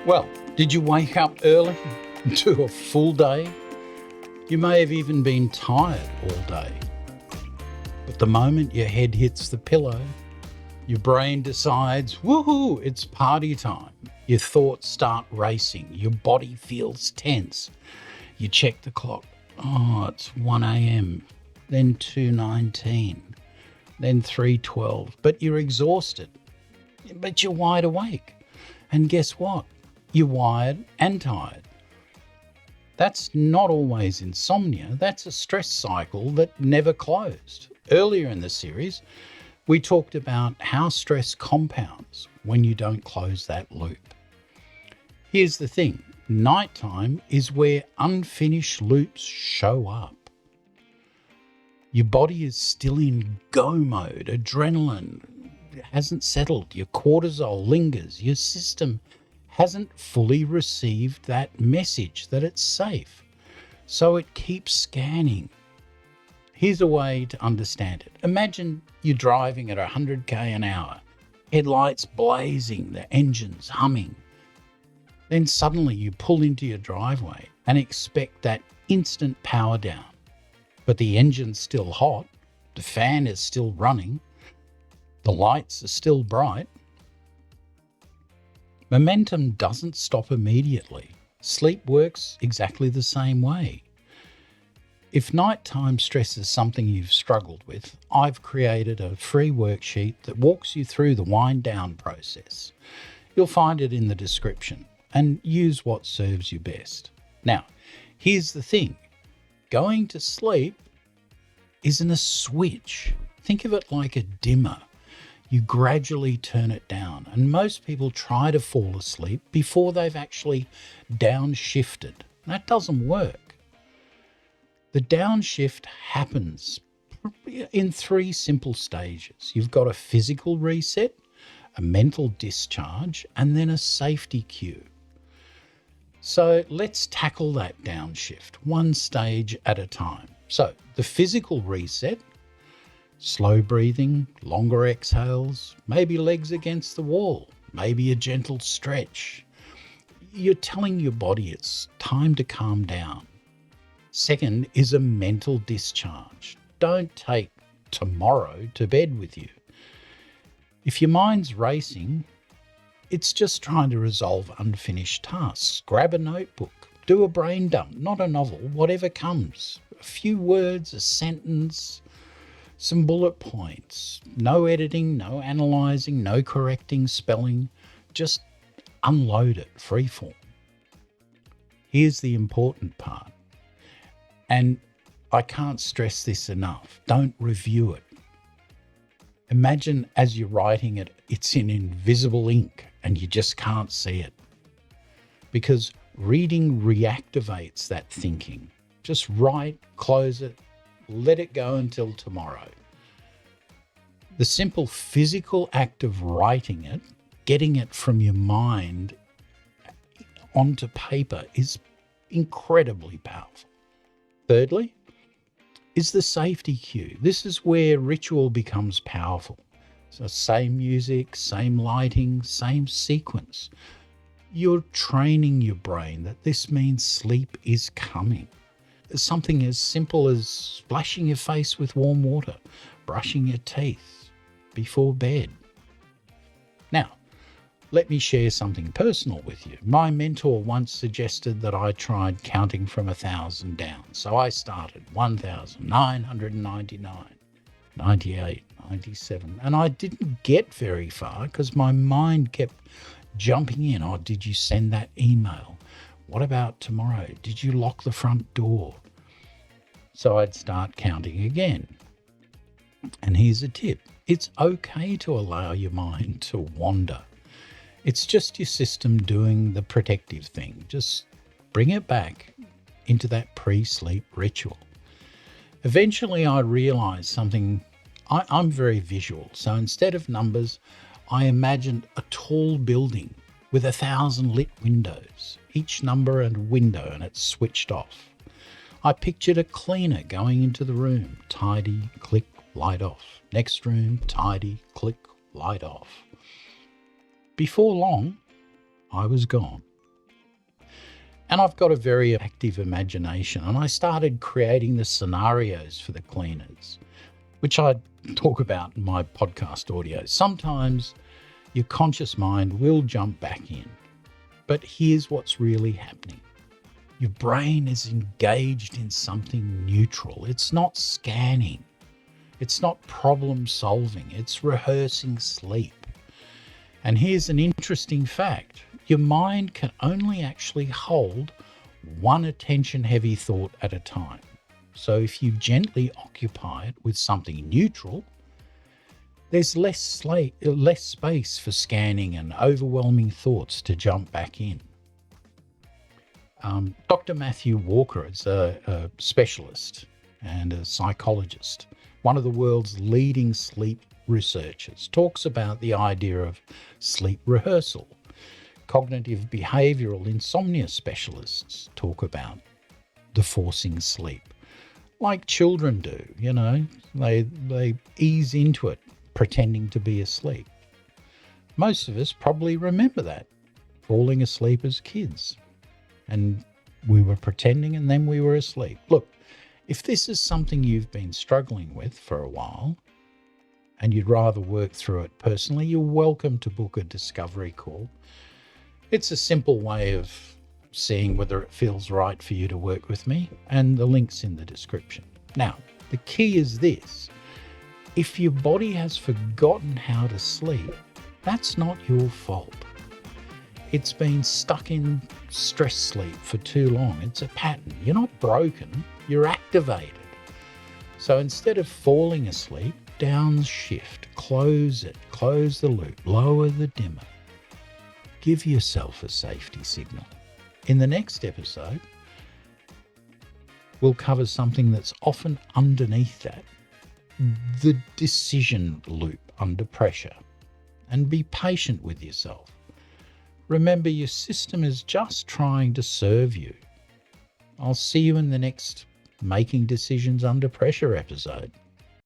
Well, did you wake up early to a full day? You may have even been tired all day. But the moment your head hits the pillow, your brain decides, woohoo, it's party time. Your thoughts start racing. Your body feels tense. You check the clock. Oh, it's 1 a.m., then 2:19, then 3:12. But you're exhausted. But you're wide awake. And guess what? You're wired and tired. That's not always insomnia. That's a stress cycle that never closed. Earlier in the series, we talked about how stress compounds when you don't close that loop. Here's the thing. Nighttime is where unfinished loops show up. Your body is still in go mode. Adrenaline hasn't settled. Your cortisol lingers. Your system hasn't fully received that message that it's safe. So it keeps scanning. Here's a way to understand it. Imagine you're driving at 100k an hour, headlights blazing, the engine's humming. Then suddenly you pull into your driveway and expect that instant power down. But the engine's still hot, the fan is still running, the lights are still bright. Momentum doesn't stop immediately. Sleep works exactly the same way. If nighttime stress is something you've struggled with, I've created a free worksheet that walks you through the wind down process. You'll find it in the description, and use what serves you best. Now, here's the thing. Going to sleep isn't a switch. Think of it like a dimmer. You gradually turn it down, and most people try to fall asleep before they've actually downshifted. That doesn't work. The downshift happens in 3 simple stages. You've got a physical reset, a mental discharge, and then a safety cue. So let's tackle that downshift, 1 stage at a time. So the physical reset, slow breathing, longer exhales, maybe legs against the wall, maybe a gentle stretch. You're telling your body it's time to calm down. Second is a mental discharge. Don't take tomorrow to bed with you. If your mind's racing, it's just trying to resolve unfinished tasks. Grab a notebook, do a brain dump, not a novel, whatever comes. A few words, a sentence, some bullet points. No editing, no analysing, no correcting spelling. Just unload it, freeform. Here's the important part. And I can't stress this enough. Don't review it. Imagine as you're writing it, it's in invisible ink and you just can't see it. Because reading reactivates that thinking. Just write, close it, let it go until tomorrow. The simple physical act of writing it, getting it from your mind onto paper is incredibly powerful. Thirdly, is the safety cue. This is where ritual becomes powerful. So same music, same lighting, same sequence. You're training your brain that this means sleep is coming. Something as simple as splashing your face with warm water, brushing your teeth before bed. Now, let me share something personal with you. My mentor once suggested that I tried counting from 1,000 down. So I started 1,999, 98, 97. And I didn't get very far because my mind kept jumping in. Oh, did you send that email? What about tomorrow? Did you lock the front door? So I'd start counting again. And here's a tip. It's okay to allow your mind to wander. It's just your system doing the protective thing. Just bring it back into that pre-sleep ritual. Eventually I realized something. I'm very visual. So instead of numbers, I imagined a tall building with 1,000 lit windows, each number and window, and it's switched off. I pictured a cleaner going into the room, tidy, click, light off. Next room, tidy, click, light off. Before long, I was gone. And I've got a very active imagination, and I started creating the scenarios for the cleaners, which I talk about in my podcast audio. Sometimes your conscious mind will jump back in, but here's what's really happening. Your brain is engaged in something neutral. It's not scanning. It's not problem solving. It's rehearsing sleep. And here's an interesting fact. Your mind can only actually hold one attention-heavy thought at a time. So if you gently occupy it with something neutral, there's less space for scanning and overwhelming thoughts to jump back in. Dr. Matthew Walker is a specialist and a psychologist, one of the world's leading sleep researchers, talks about the idea of sleep rehearsal. Cognitive behavioral insomnia specialists talk about the forcing sleep, like children do. They ease into it, pretending to be asleep. Most of us probably remember that, falling asleep as kids. And we were pretending and then we were asleep. Look, if this is something you've been struggling with for a while and you'd rather work through it personally, you're welcome to book a discovery call. It's a simple way of seeing whether it feels right for you to work with me, and the link's in the description. Now, the key is this. If your body has forgotten how to sleep, that's not your fault. It's been stuck in stress sleep for too long. It's a pattern. You're not broken, you're activated. So instead of falling asleep, downshift, close it, close the loop, lower the dimmer. Give yourself a safety signal. In the next episode, we'll cover something that's often underneath that, the decision loop under pressure. And be patient with yourself. Remember, your system is just trying to serve you. I'll see you in the next Making Decisions Under Pressure episode.